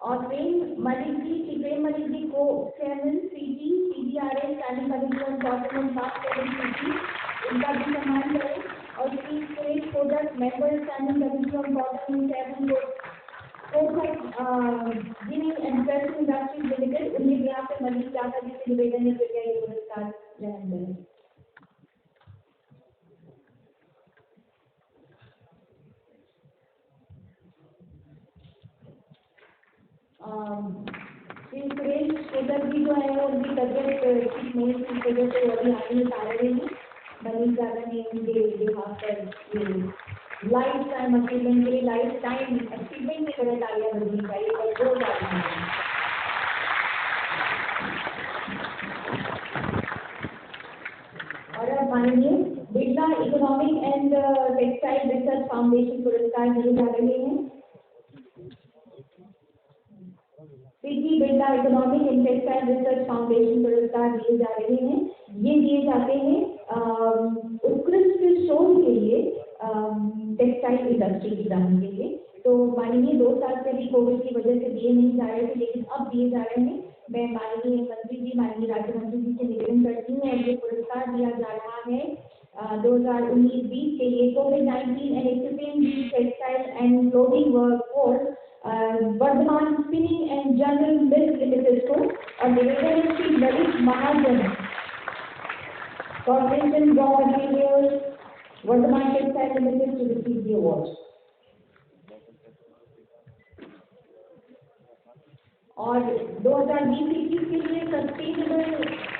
और प्रेम मलिक जी को chairman CG CGRA standing committee on government marks committee, उनका भी सम्मान करें। और Shri Suresh Kotak member standing committee on government chairman जिन्हें इंडस्ट्रीज लिमिटेड, उन्हें भी यहाँ पे मलिक जाकर जी से निवेदन है कृपया ये पुरस्कार ग्रहण करें। श्री सुरेश कोटक जी जो है उनकी तबियत ठीक नहीं थी, इस वजह से वो अभी आ नहीं पा रहे हैं। मनीष दादा ने उनके बिहाफ पर लाइफ टाइम अचीवमेंट के लिए लाइफ टाइम अचीवमेंट की तरह तालियां बजनी चाहिए और वो जाना है। और अब माननीय Birla economic and textile research foundation पुरस्कार दिए जा रहे हैं। CG Birla economic and textile research foundation पुरस्कार दिए जा रहे हैं। ये दिए जाते हैं उत्कृष्ट शोध के लिए टेक्सटाइल इंडस्ट्री की ग्राम के लिए। तो माननीय 2 साल से भी कोविड की वजह से दिए नहीं जा रहे थे, लेकिन अब दिए जा रहे हैं। मैं माननीय मंत्री जी, माननीय राज्य मंत्री जी से निवेदन करती हूँ और ये पुरस्कार दिया जा रहा है 2019-20 के लिए COVID-19 and extend textile and clothing workforce Vardhman spinning and general mills limited को। और निवेदन है Shri Lalit Mahajan corporation raw material Vardhman textile limited to receive the award. और 2020-21 के लिए sustainable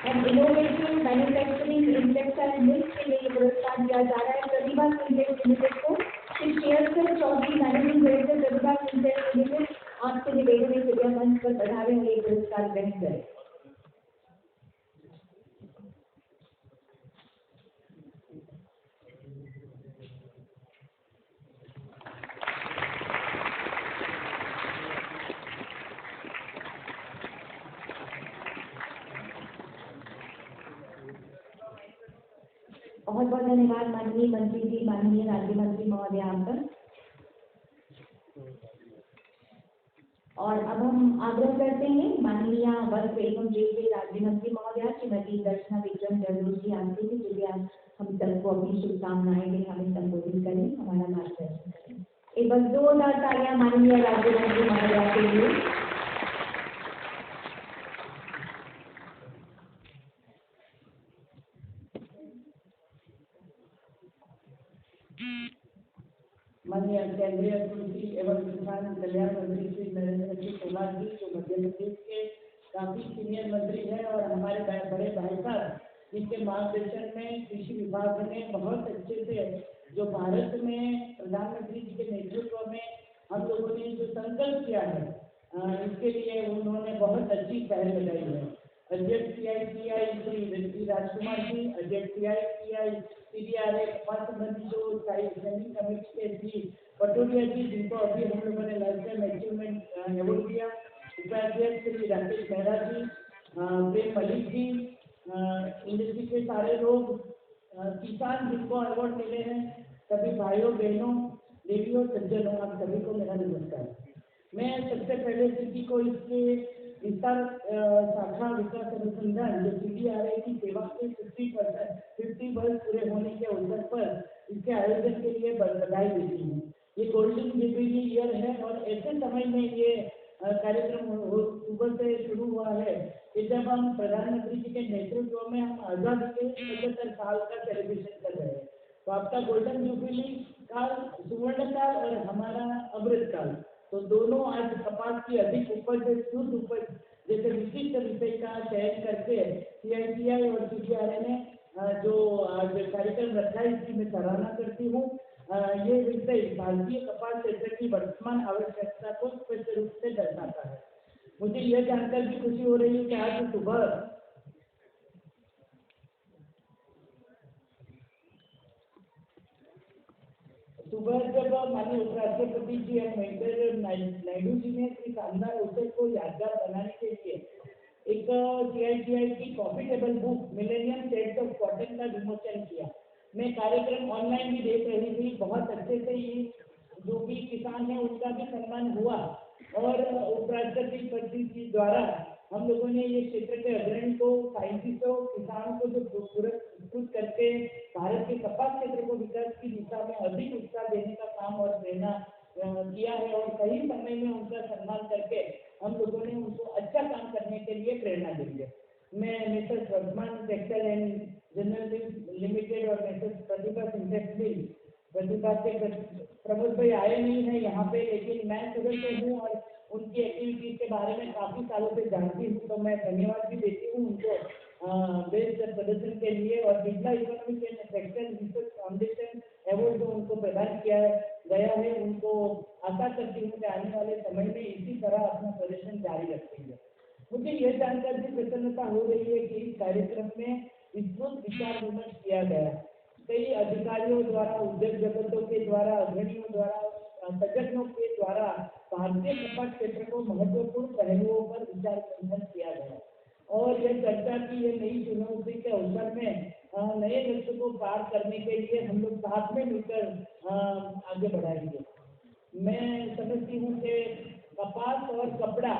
and innovative manufacturing in textile mills के लिए पुरस्कार दिया जा रहा है प्रतिभा सिंटेक्स लिमिटेड को। शेयरकर चौधरी मैनेजिंग डायरेक्टर प्रतिभा सिंटेक्स लिमिटेड, आपसे निवेदन है कृपया मंच पर पधारें और ये पुरस्कार ग्रहण करें। बहुत बहुत धन्यवाद माननीय मंत्री जी, माननीय राज्य मंत्री महोदय आपका। और अब हम आग्रह करते हैं माननीय वस्त्र एवं रेलवे राज्य मंत्री महोदया श्रीमती दर्शना विक्रम जरदोश जी आपसे कि कृपया हम सबको अपनी शुभकामनाएं दें, हमें संबोधित करें, हमारा मार्गदर्शन करें। एक बार जोरदार तालियां माननीय राज्य मंत्री महोदया के लिए। माननीय केंद्रीय कृषि एवं किसान कल्याण मंत्री श्री नरेंद्र सिंह तोमर जी, जो मध्य प्रदेश के काफी सीनियर मंत्री हैं और हमारे बड़े भाई साहब, जिनके मार्गदर्शन में कृषि विभाग ने बहुत अच्छे से जो भारत में प्रधानमंत्री जी के नेतृत्व में हम लोगों ने जो संकल्प किया है, इसके लिए उन्होंने बहुत अच्छी पहल लगाई है। अध्यक्ष CICI श्री राजकुमार जी, अध्यक्ष CICI CGRA कपास संबंधी जो स्टैंडिंग कमेटी के श्री पटोरिया जी, जिनको अभी हम लोगों ने लाइफ टाइम अचीवमेंट अवार्ड दिया, उपाध्यक्ष श्री राकेश मेहरा जी, प्रेम मलिक जी, इंडस्ट्री के सारे लोग, किसान जिनको अवार्ड मिले हैं, सभी भाइयों बहनों देवियों सज्जनों, आप सभी को मेरा नमस्कार। मैं सबसे पहले सिटी को इसके विस्तार शाखा विकास अनुसंधान जो CGRA की सेवा के 50 वर्ष पूरे होने के अवसर पर इसके आयोजन के लिए बधाई देती हूँ। ये गोल्डन जुबली ईयर है और ऐसे समय में ये कार्यक्रम सुबह से शुरू हुआ है कि जब हम प्रधानमंत्री जी के नेतृत्व में हम आजादी के 75 साल का सेलिब्रेशन कर रहे हैं। तो आपका गोल्डन जुबली काल, सुवर्ण काल और हमारा अमृत काल, तो दोनों आज कपास की अधिक उपज, शुद्ध उपज जैसे विशिष्ट विषय का चयन करके CICI और CGRA ने जो आज कार्यक्रम रखा है, इसकी मैं सराहना करती हूँ। ये विषय भारतीय कपास क्षेत्र की वर्तमान आवश्यकता को स्पष्ट रूप से दर्शाता है। मुझे यह जानकर भी खुशी हो रही है कि आज सुबह जब माननीय उपराष्ट्रपति जी वेंकैया नायडू जी ने इस शानदार अवसर को यादगार बनाने के लिए एक CICI की coffee table book millennium shades of cotton का विमोचन किया। मैं कार्यक्रम ऑनलाइन भी देख रही थी, बहुत अच्छे से ये जो भी किसान है उनका भी सम्मान हुआ और उपराष्ट्रपति जी द्वारा हम लोगों ने ये क्षेत्र के अग्रणी को, साइंटिस्टों, किसानों को जो पुरस्कृत करके भारत के कपास क्षेत्र को विकास की दिशा में अधिक उत्साह देने का काम और प्रेरणा किया है, और सही समय में उनका सम्मान करके हम लोगों ने उनको अच्छा काम करने के लिए प्रेरणा दी है। मैं Mrs Vardhman textile and general limited और मिसेस प्रतिभा सिंथेटिक प्रतिभा के प्रमोद भाई आए नहीं है यहाँ पे, लेकिन मैं सदस्य हूँ और उनकी एक्टिविटीज के बारे में काफी सालों से जानती हूँ, तो मैं धन्यवाद भी देती हूँ उनको बेस्ट प्रदर्शन के लिए। और Birla economic and textile research foundation award जो उनको प्रदान किया गया है, उनको आशा करती हूँ कि आने वाले समय में इसी तरह अपना प्रदर्शन जारी रखेंगे। मुझे यह जानकर भी प्रसन्नता हो रही है कि इस कार्यक्रम में विस्तृत विचार विमर्श किया गया। कई अधिकारियों द्वारा, उद्योग जगतों के द्वारा, अग्रणियों द्वारा, सजगों के द्वारा भारतीय कपास क्षेत्र को महत्वपूर्ण पहलुओं पर विचार विमर्श किया गया, और यह चर्चा की ये नई चुनौती के अवसर में नए लक्ष्य को पार करने के लिए हम लोग साथ में मिलकर आगे बढ़ाएंगे। मैं समझती हूँ कि कपास और कपड़ा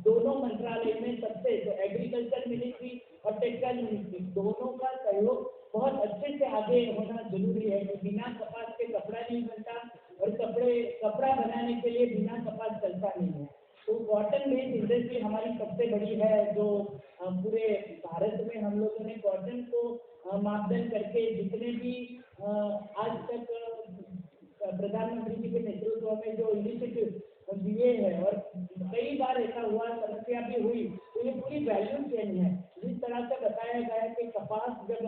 दोनों मंत्रालय में सबसे, तो एग्रीकल्चर मिनिस्ट्री और टेक्सटाइल मिनिस्ट्री दोनों का सहयोग बहुत अच्छे से आगे होना जरूरी है। बिना कपास के कपड़ा नहीं बनता, और कपड़ा बनाने के लिए बिना कपास चलता नहीं है। तो कॉटन बेस्ड इंडस्ट्री हमारी सबसे बड़ी है, जो पूरे भारत में हम लोगों ने कॉटन को मापदंड करके जितने भी आज तक प्रधानमंत्री जी के नेतृत्व में जो इनिशिएटिव दिए हैं, और कई बार ऐसा हुआ, समस्या भी हुई, तो ये पूरी वैल्यू चेन है। जिस तरह से बताया गया कि कपास जब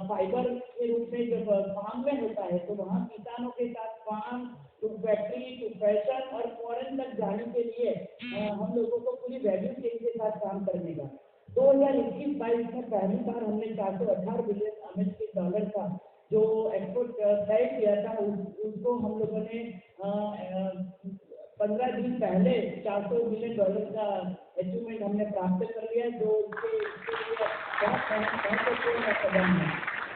फाइबर के रूप में जब फार्म में होता है, तो वहाँ किसानों के साथ farm to factory to fashion और फॉरेन तक जाने के लिए हम लोगों को पूरी वैल्यू चेन के साथ काम करने का 2021-22 में पहली बार हमने 418 बिलियन अमेरिकी डॉलर का जो एक्सपोर्ट तय किया था, उसको हम लोगों ने 15 दिन पहले 400 मिलियन डॉलर का अचीवमेंट हमने प्राप्त कर लिया, जो इसके लिए बहुत महत्वपूर्ण कदम है।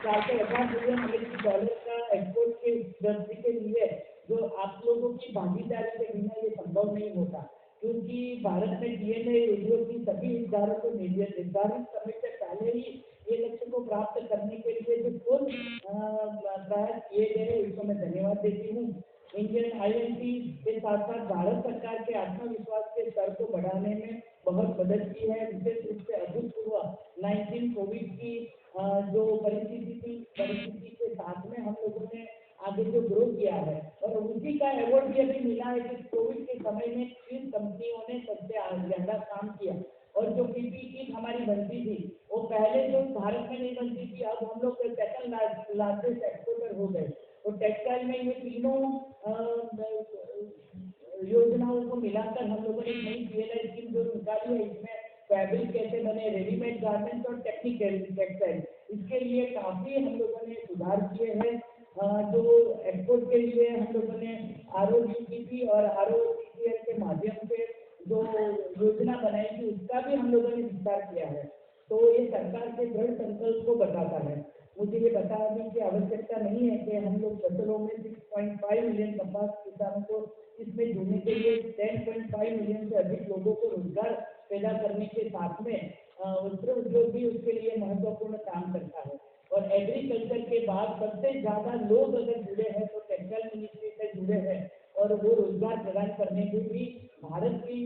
418 बिलियन अमेरिकी डॉलर का एक्सपोर्ट की वृद्धि के लिए जो आप लोगों की भागीदारी के बिना ये संभव नहीं होता, क्योंकि भारत में डीएनए उद्योग की सभी हितधारकों को निर्धारित समय से पहले ही ये लक्ष्य को प्राप्त करने के लिए जो खुद प्रयास किए गए, उसको मैं धन्यवाद देती हूँ। इंडियन आईएमटी के साथ साथ भारत सरकार के आत्मविश्वास के स्तर को बढ़ाने में बहुत मदद की है। विशेष रूप से अभूतपूर्व 19 कोविड की जो परिस्थिति के साथ में हम लोगों ने आगे जो ग्रो किया है, और उसी का अवार्ड भी अभी मिला है कि कोविड के समय में किन कंपनियों ने सबसे ज्यादा काम किया, और जो पीपीई किट हमारी बनती थी वो पहले जो भारत में नहीं बनती थी, अब हम लोग सेकंड लार्जेस्ट एक्सपोर्टर हो गए। तो टेक्सटाइल में ये तीनों योजनाओं को मिलाकर हम लोगों ने नई पीएलआई स्कीम जो निकाली है, इसमें फैब्रिक कैसे बने, रेडीमेड गारमेंट्स और टेक्निकल टेक्सटाइल, इसके लिए काफी हम लोगों ने सुधार किए हैं। जो एक्सपोर्ट के लिए हम लोगों ने आरओजीपी और आरओसीसीएल के माध्यम से जो योजना बनाई थी, उसका भी हम लोगों ने विस्तार किया है। तो ये सरकार के दृढ़ संकल्प को बताता है। मुझे ये बताने की आवश्यकता नहीं है कि हम लोग फसलों में 6.5 मिलियन कपास किसानों को इसमें जुड़ने के लिए 10.5 मिलियन से अधिक लोगों को रोजगार पैदा करने के साथ में वस्त्र उद्योग भी उसके लिए महत्वपूर्ण काम करता है। और एग्रीकल्चर के बाद सबसे ज्यादा लोग अगर जुड़े हैं तो टेक्सटाइल मिनिस्ट्री से जुड़े हैं, और वो रोजगार प्रदान करने में भी भारत की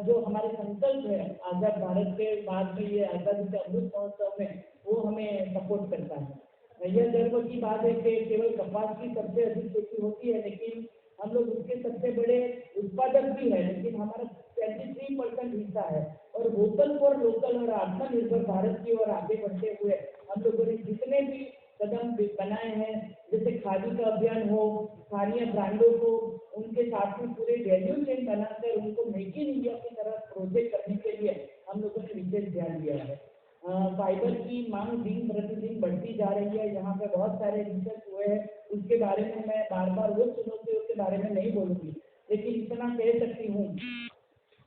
जो हमारे संकल्प है आजाद भारत के बाद में ये आजादी के अमृत महोत्सव में, वो हमें सपोर्ट करता है। यह गर्व की बात है कि केवल कपास की सबसे अधिक खेती होती है, लेकिन हम लोग उसके सबसे बड़े उत्पादक भी है, लेकिन हमारा 23% हिस्सा है। और वोकल फॉर लोकल और आत्मनिर्भर भारत की ओर आगे बढ़ते हुए हम लोगों ने जितने भी कदम बनाए हैं, जैसे खादी का अभियान हो, स्थानीय ब्रांडों को उनके साथ में पूरे वैल्यू चेन बनाकर उनको मेक इन इंडिया की तरह प्रोजेक्ट करने के लिए हम लोगों ने विशेष ध्यान दिया है। फाइबर की मांग दिन प्रतिदिन बढ़ती जा रही है, यहाँ पे बहुत सारे रिसर्च हुए हैं, उसके बारे में मैं बार बार वो चुनौतियों के बारे में नहीं बोलूंगी, लेकिन इतना कह सकती हूँ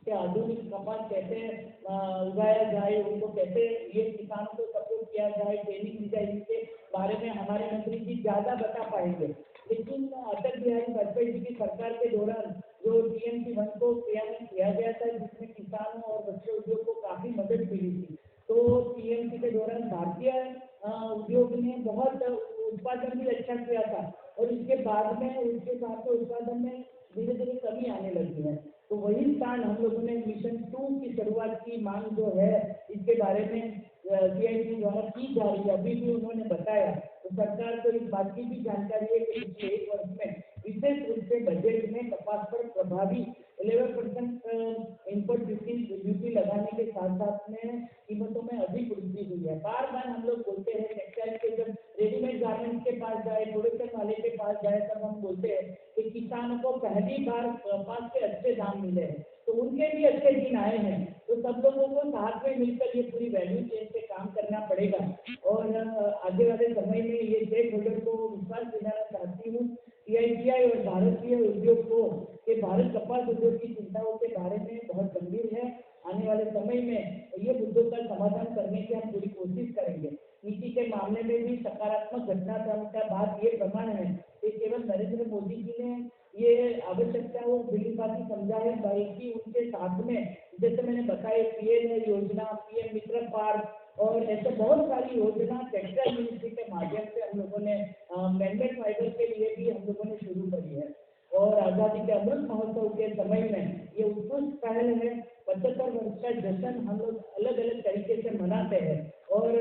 कि आधुनिक कपास कैसे उगाया जाए, उनको कैसे ये किसानों को सपोर्ट किया जाए, ट्रेनिंग दी जाए, इसके बारे में हमारे मंत्री जी ज्यादा बता पाएंगे। लेकिन अटल बिहारी वाजपेयी जी की सरकार के दौरान जो टीएमसी 1 को जीएमसी के दौरान भारतीय उद्योग ने बहुत उत्पादन भी अच्छा किया था, और इसके बाद में उसके साथ तो उत्पादन में धीरे धीरे कमी आने लगी है। तो वही स्थान हम लोगों ने मिशन 2 की शुरुआत की मांग जो है इसके बारे में CIC द्वारा की जा रही है, अभी भी उन्होंने बताया। तो सरकार को इस बात की भी जानकारी है कि पिछले 1 वर्ष में विशेष रूप से बजट में कपास पर प्रभावी 11% इनपुट ड्यूटी लगाने के साथ साथ में कीमतों में अधिक वृद्धि हुई है। बार बार हम लोग बोलते हैं टेक्सटाइल के, जब रेडीमेड गारमेंट्स के पास जाए, प्रोडक्शन वाले के पास जाए, तब हम बोलते हैं कि किसानों को पहली बार कपास के अच्छे दाम मिले हैं, तो उनके भी अच्छे दिन आए हैं। तो सब लोगों को साथ में मिलकर ये पूरी वैल्यू चेन पे काम करना पड़ेगा, और आगे वाले समय में ये स्टेक होल्डर को विश्वास दिलाना चाहती हूँ CITI और भारतीय उद्योग को कि भारत कपास उद्योग की चिंताओं के बारे में बहुत गंभीर है। आने वाले समय में ये मुद्दों का समाधान करने की हम पूरी कोशिश करेंगे। नीति के मामले में भी सकारात्मक घटनाक्रम का बात ये प्रमाण है कि केवल नरेंद्र मोदी जी ने ये आवश्यकता वो बिल्कुल समझा है, बल्कि उनके साथ में जैसे मैंने बताया PM योजना, PM मित्र पार्क और ऐसे बहुत सारी योजना टेक्सटाइल मिनिस्ट्री के माध्यम से हम लोगों ने मैंडेट फाइबर के लिए भी हम लोगों ने शुरू करी है। और आज़ादी के अमृत महोत्सव के समय में ये उत्कृष्ट पहल है। 75 वर्ष का जश्न हम लोग अलग अलग तरीके से मनाते हैं, और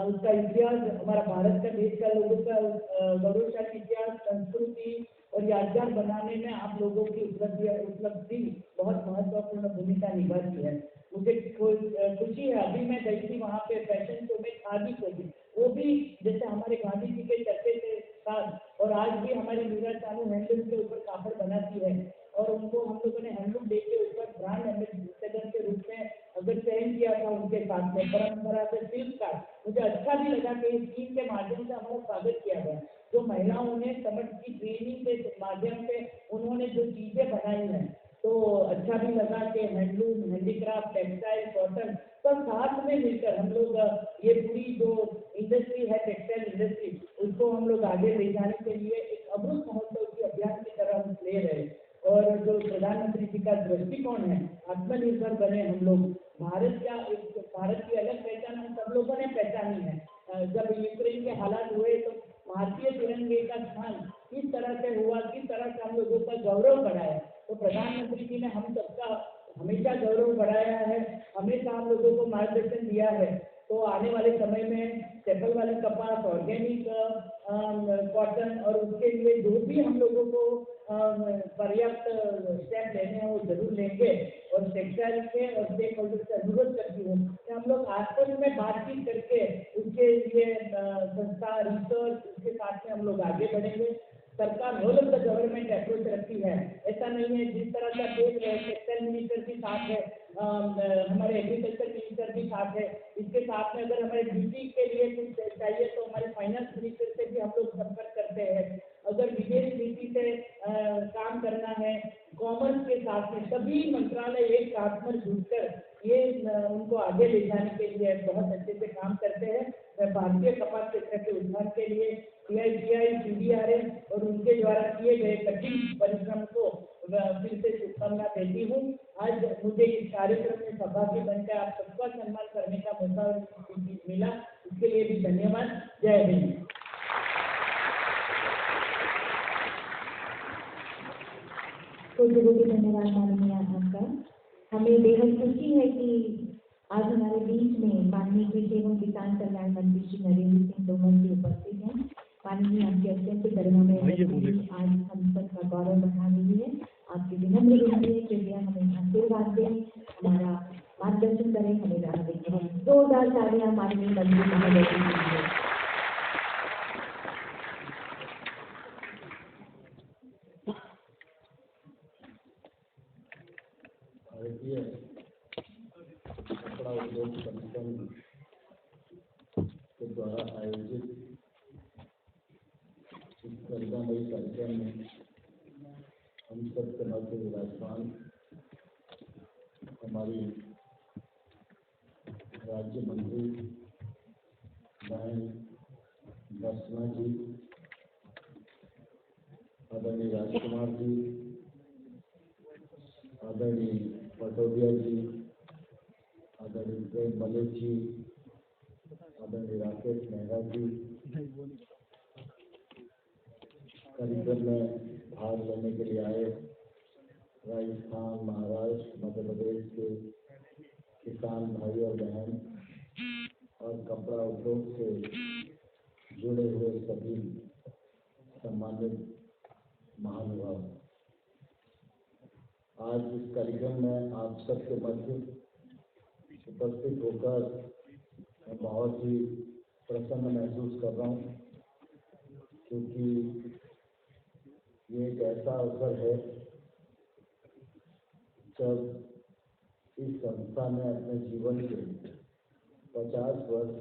उसका इतिहास, हमारा भारत का, देश का, लोगों का गौरवशाली इतिहास, संस्कृति और यादगार बनाने में आप लोगों की उपलब्धि बहुत महत्वपूर्ण भूमिका निभाती है। मुझे खुशी है, अभी मैं गई थी वहाँ पे फैशन शो में, खादी को भी, वो भी जैसे हमारे गांधी जी के चर्चे के साथ, और आज भी हमारी मीरा चानू हैंडलूम के ऊपर कापड़ बनाती है, और उनको हम लोगों ने हैंडलूम डे के ऊपर ब्रांड एम्बेसडर के रूप में अगर चयन किया था उनके साथ में परंपरा से सिल्क का। मुझे अच्छा भी लगा कि इस स्कीम के माध्यम से हमारा स्वागत किया गया। जो महिलाओं ने समझ की ट्रेनिंग के माध्यम से उन्होंने जो चीजें बनाई हैं, तो अच्छा भी लगा कि हैंडलूम, हैंडीक्राफ्ट, टेक्सटाइल, कॉटन सब साथ में मिलकर हम लोग ये पूरी जो इंडस्ट्री है, टेक्सटाइल इंडस्ट्री, उसको हम लोग आगे ले जाने के लिए एक अमृत महोत्सव की अभियान की तरह हम ले रहे हैं। और जो प्रधानमंत्री जी का दृष्टिकोण है, आत्मनिर्भर बने हम लोग, भारत की अलग पहचान हम सब लोगों ने पहचानी है। जब यूक्रेन के हालात हुए तो भारतीय तिरंगे का स्थान किस तरह से हुआ, किस तरह से हम लोगों का गौरव बढ़ाया, तो प्रधानमंत्री जी ने हम सबका हमेशा गौरव बढ़ाया है, हमेशा हम लोगों को मार्गदर्शन दिया है। तो आने वाले समय में स्टेपल वाले कपास, ऑर्गेनिक कॉटन, और उसके लिए जो भी हम लोगों को पर्याप्त स्टेप लेने हैं वो जरूर लेंगे। और टेक्सटाइल के और स्टेक होल्डर से अनुरोध करती हूँ कि हम लोग आपस में बातचीत करके उसके लिए संस्था, रिसर्च, उसके साथ में हम लोग आगे बढ़ेंगे। सरकार whole of the government approach रखती है, ऐसा नहीं है। जिस तरह का देख रहे हैं, टेक्सटाइल मिनिस्टर भी साथ है, हमारे एग्रीकल्चर मिनिस्टर भी साथ है, इसके साथ में अगर हमारे ड्यूटी के लिए कुछ चाहिए तो हमारे फाइनेंस मिनिस्टर से भी हम लोग संपर्क करते हैं। अगर विदेश नीति से काम करना है, कॉमर्स के साथ में सभी मंत्रालय एक साथ में जुड़कर ये उनको आगे ले जाने के लिए बहुत अच्छे से काम करते हैं। मैं भारतीय कपास क्षेत्र के उत्थान के लिए CITI, CDRA और उनके द्वारा किए गए कठिन परिश्रम को फिर से शुभकामना देती हूँ। आज मुझे इस कार्यक्रम में सहभागी बनकर आप सबका सम्मान करने का मौका मिला, इसके लिए भी धन्यवाद। जय हिंद। बहुत धन्यवाद माननीय आपका। हमें बेहद खुशी है कि आज हमारे बीच में माननीय कृषि एवं किसान कल्याण मंत्री श्री नरेंद्र सिंह तोमर जी उपस्थित हैं। माननीय आपकी अत्यंत गरिमामय आज हम सबका गौरव बढ़ा रही है। आपकी विनम्र विनती है, कृपया हमें आशीर्वाद दें, हमारा मार्गदर्शन करें, हमें जोरदार तालियां माननीय मंत्री महोदय के लिए। कपड़ा उद्योग संगठन के द्वारा आयोजित इस गरिमामयी कार्यक्रम में हम सब तरह के विराजमान हमारी राज्य मंत्री बहन दर्शना जी, आदरणीय राजकुमार जी, आदरणीय पटोदिया जी, आदरणीय प्रेम मलिक जी, राकेश मेहरा जी कार्यक्रम में भाग लेने के लिए आए। राजस्थान, महाराष्ट्र, मध्य प्रदेश के किसान भाई और बहन और कपड़ा उद्योग से जुड़े हुए सभी सम्मानित महानुभाव, आज इस कार्यक्रम में आप सबके मध्य उपस्थित होकर मैं बहुत ही प्रसन्न महसूस कर रहा हूँ, क्योंकि ये एक ऐसा अवसर है जब इस संस्था ने अपने जीवन के 50 वर्ष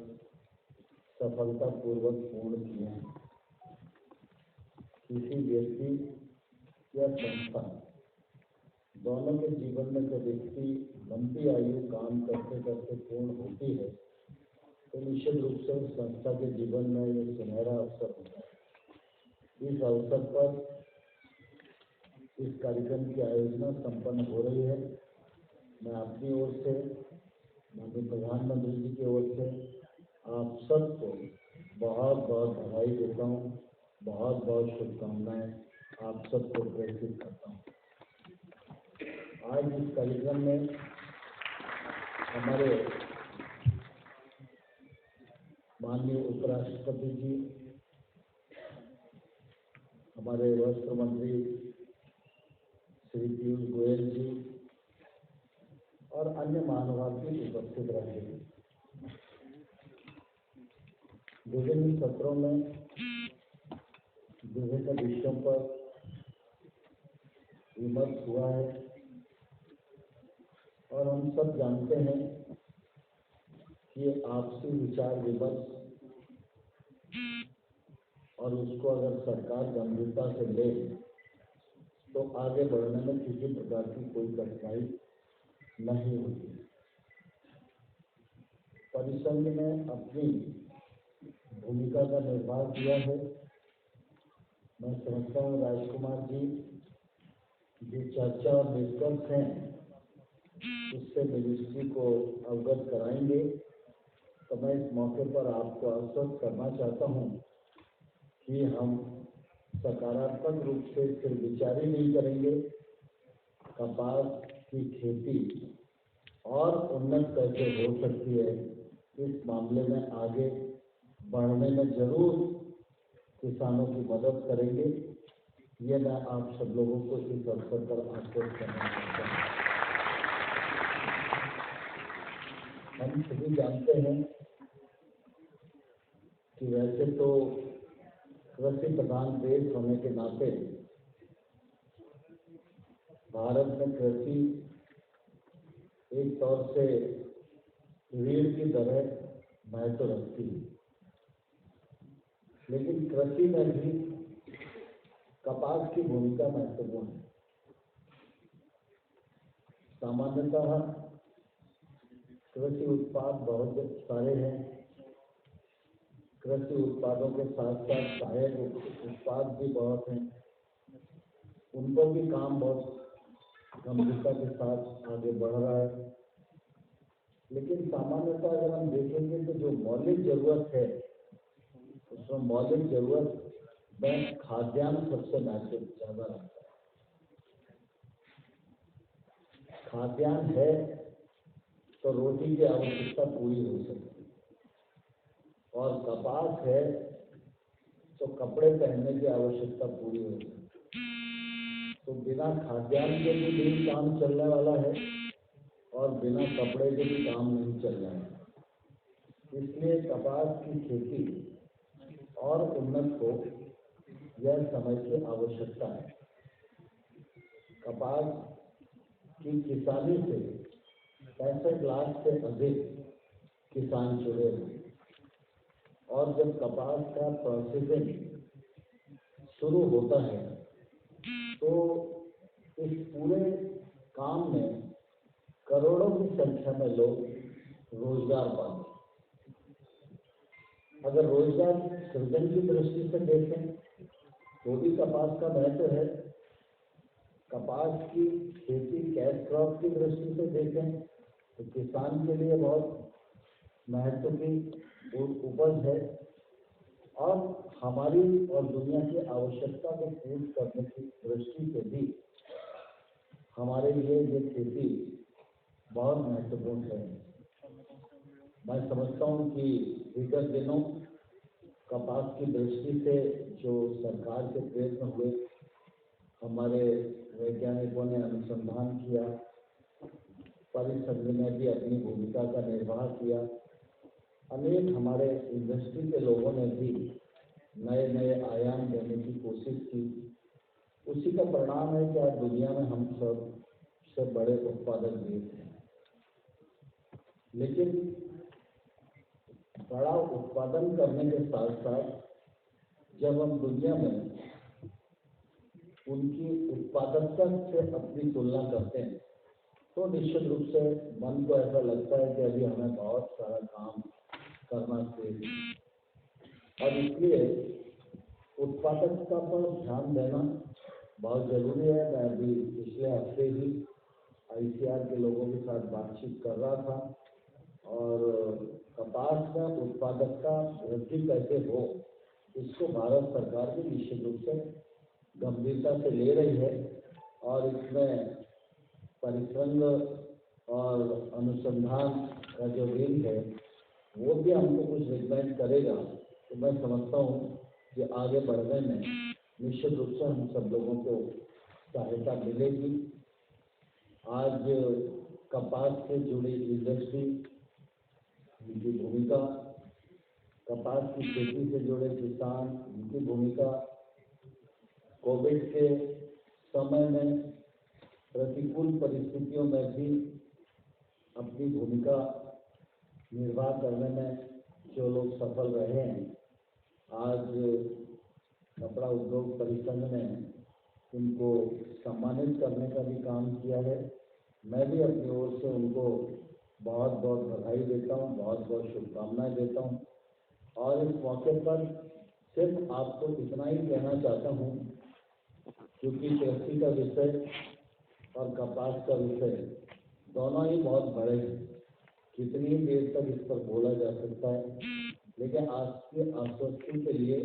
सफलतापूर्वक पूर्ण किए हैं। किसी व्यक्ति या संस्था दोनों के जीवन में जब व्यक्ति लंबी आयु काम करते करते पूर्ण होती है तो निश्चित रूप से उस संस्था के जीवन में ये सुनहरा अवसर होता है। इस अवसर पर इस कार्यक्रम की आयोजना संपन्न हो रही है। मैं अपनी ओर से, माननीय प्रधानमंत्री जी की ओर से आप सबको बहुत बहुत बधाई देता हूँ, बहुत बहुत शुभकामनाएं आप सबको प्रेषित करता हूँ। आज इस कार्यक्रम में हमारे माननीय उपराष्ट्रपति जी, हमारे वस्त्र मंत्री श्री पीयूष गोयल जी और अन्य महानुभाव भी उपस्थित रहेंगे। विभिन्न सत्रों में विभिन्न विषयों पर विमर्श हुआ है और हम सब जानते हैं कि आपसी विचार विमर्श और उसको अगर सरकार गंभीरता से ले तो आगे बढ़ने में किसी प्रकार की कोई कठिनाई नहीं होती। परिसंघ ने अपनी भूमिका का निर्वाह किया है। मैं समझता हूँ राजकुमार जी जो चर्चा और निष्कर्ष हैं उससे मिनिस्ट्री को अवगत कराएंगे, तो मैं इस मौके पर आपको आश्वस्त करना चाहता हूँ कि हम सकारात्मक रूप से सिर्फ विचार ही नहीं करेंगे, कपास की खेती और उन्नत कैसे हो सकती है इस मामले में आगे बढ़ने में जरूर किसानों की मदद करेंगे। ये मैं आप सब लोगों को इस अवसर पर आश्वस्त करना चाहता हूँ। हम सभी जानते हैं कि वैसे तो कृषि प्रधान देश होने के नाते भारत में कृषि एक तौर से रीढ़ की तरह महत्व रखती है, लेकिन कृषि में भी कपास की भूमिका महत्वपूर्ण है। सामान्यतः कृषि उत्पाद बहुत सारे हैं। कृषि उत्पादों के साथ साथ सहायक उत्पाद भी बहुत हैं, उन पर भी काम बहुत गंभीरता के साथ आगे बढ़ रहा है। लेकिन सामान्यतः अगर हम देखेंगे तो जो मौलिक जरूरत है उसमें मौलिक जरूरत में खाद्यान्न सबसे महत्व ज्यादा रखता है। खाद्यान्न है तो रोटी की आवश्यकता पूरी हो सकती है, और कपास है तो कपड़े पहनने की आवश्यकता पूरी हो सकती है। तो बिना खाद्यान्न के भी नहीं काम चलने वाला है और बिना कपड़े के भी काम नहीं चल रहा है। इसलिए कपास की खेती और उन्नत हो यह समय की आवश्यकता है। कपास की किसानी से 65 लाख से अधिक किसान जुड़े हैं, और जब कपास का प्रोसेसिंग शुरू होता है तो इस पूरे काम में करोड़ों की संख्या में लोग रोजगार पाते हैं। अगर रोजगार सृजन की दृष्टि से देखें तो भी कपास का महत्व है। कपास की खेती कैश क्रॉप की दृष्टि से देखें तो किसान के लिए बहुत महत्व की उपज है और हमारी और दुनिया की आवश्यकता को पूर्ण करने की दृष्टि से भी हमारे लिए ये खेती बहुत महत्वपूर्ण है। मैं समझता हूँ कि विगत दिनों कपास की दृष्टि से जो सरकार के प्रयत्न हुए, हमारे वैज्ञानिकों ने अनुसंधान किया, परिसंघ ने भी अपनी भूमिका का निर्वाह किया, अनेक हमारे इंडस्ट्री के लोगों ने भी नए नए आयाम देने की कोशिश की। उसी का परिणाम है कि आज दुनिया में हम सबसे बड़े उत्पादक देश हैं। लेकिन बड़ा उत्पादन करने के साथ साथ जब हम दुनिया में उनकी उत्पादकता से अपनी तुलना करते हैं तो निश्चित रूप से मन को ऐसा लगता है कि अभी हमें बहुत सारा काम करना चाहिए और इसलिए उत्पादकता पर ध्यान देना बहुत जरूरी है। मैं अभी पिछले हफ्ते ही ICAR के लोगों के साथ बातचीत कर रहा था और कपास का उत्पादकता वृद्धि कैसे हो इसको भारत सरकार भी निश्चित रूप से गंभीरता से ले रही है और इसमें परिसंघ और अनुसंधान का जो विंग है वो भी हमको कुछ रिकमेंड करेगा। तो मैं समझता हूँ कि आगे बढ़ने में निश्चित रूप से हम सब लोगों को सहायता मिलेगी। आज कपास से जुड़ी इंडस्ट्री, उनकी भूमिका, कपास की खेती से जुड़े किसान, उनकी भूमिका, कोविड के समय में प्रतिकूल परिस्थितियों में भी अपनी भूमिका निर्वाह करने में जो लोग सफल रहे हैं, आज कपड़ा उद्योग परिसंघ ने उनको सम्मानित करने का भी काम किया है। मैं भी अपनी ओर से उनको बहुत बहुत बधाई देता हूँ, बहुत बहुत शुभकामनाएं देता हूँ और इस मौके पर सिर्फ आपको इतना ही कहना चाहता हूँ क्योंकि कृषि का विषय और कपास का विषय दोनों ही बहुत बड़े हैं, कितनी ही देर तक इस पर बोला जा सकता है, लेकिन आज के आश्वस्ति के लिए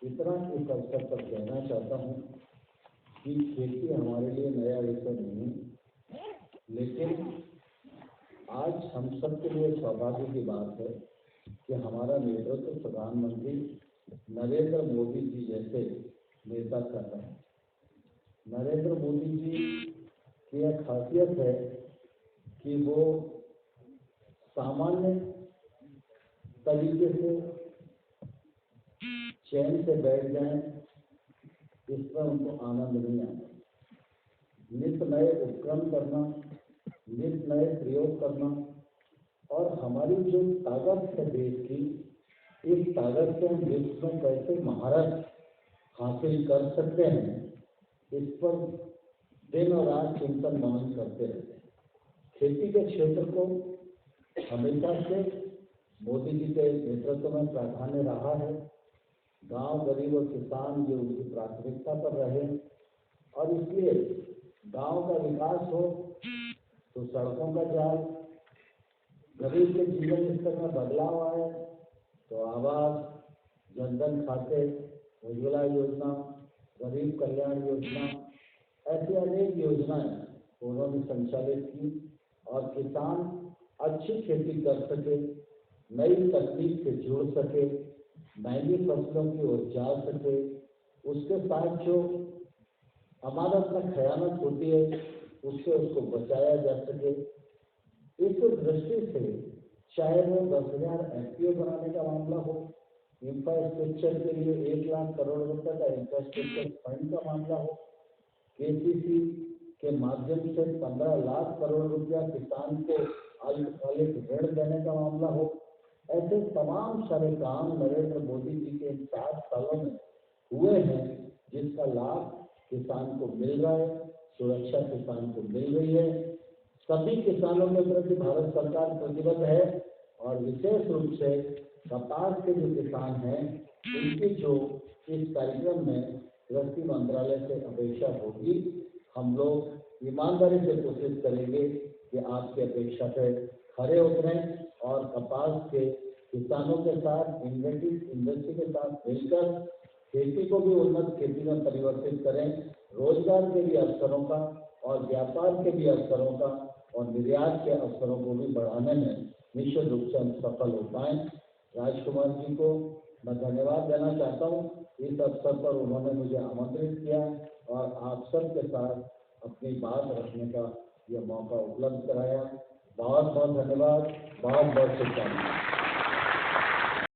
इतना इस अवसर पर कहना चाहता हूँ कि खेती हमारे लिए नया विषय नहीं, लेकिन आज हम सब के लिए सौभाग्य की बात है कि हमारा नेतृत्व प्रधानमंत्री नरेंद्र मोदी जी जैसे नेता कर रहे हैं। नरेंद्र मोदी जी की यह खासियत है कि वो सामान्य तरीके से चैन से बैठ जाएं, इसमें उनको आनंद नहीं आता। नित्य नए उपक्रम करना, नित्य नए प्रयोग करना और हमारी जो ताकत है देश की, इस ताकत से हम देश में कैसे महारत हासिल कर सकते हैं, इस पर दिन और रात चिंतन मनन करते रहते हैं। खेती के क्षेत्र को हमेशा से मोदी जी के नेतृत्व में प्राधान्य रहा है। गांव, गरीब और किसान जो उनकी प्राथमिकता पर रहे और इसलिए गांव का विकास हो तो सड़कों का जाल, गरीब के जीवन स्तर में बदलाव आए तो आवास, जनधन खाते, उज्ज्वला योजना, गरीब कल्याण योजना, ऐसी अनेक योजनाएं उन्होंने संचालित की और किसान अच्छी खेती कर सके, नई तकनीक से जुड़ सके, महंगी फसलों की ओर जा सके, उसके साथ जो अमानत में खयानत होती है उससे उसको बचाया जा सके। इस दृष्टि से चाहे वो 10,000 FPO बनाने का मामला हो, इंफ्रास्ट्रक्चर के लिए 1 लाख करोड़ रुपए का इंफ्रास्ट्रक्चर फंड का मामला हो, KCC के माध्यम से 15 लाख करोड़ रुपया किसान को अल्पकालिक ऋण देने का मामला हो, ऐसे तमाम सारे काम नरेंद्र मोदी जी के 7 सालों में हुए हैं जिसका लाभ किसान को मिल रहा है, सुरक्षा किसान को मिल रही है। सभी किसानों के प्रति भारत सरकार प्रतिबद्ध है और विशेष रूप से कपास के जो किसान हैं उनकी जो इस कार्यक्रम में कृषि मंत्रालय से अपेक्षा होगी, हम लोग ईमानदारी से कोशिश करेंगे कि आपकी अपेक्षा पे खरे उतरें और कपास के किसानों के साथ इंडस्ट्री के साथ मिलकर खेती को भी उन्नत खेती में परिवर्तित करें, रोजगार के भी अवसरों का और व्यापार के भी अवसरों का और निर्यात के अवसरों को भी बढ़ाने में निश्चित रूप से हम सफल हो पाएं। राजकुमार जी को मैं धन्यवाद देना चाहता हूं। इस अवसर पर उन्होंने मुझे आमंत्रित किया और आप सबके साथ अपनी बात रखने का यह मौका उपलब्ध कराया। बहुत बहुत धन्यवाद, बहुत बहुत शुभकामनाएं।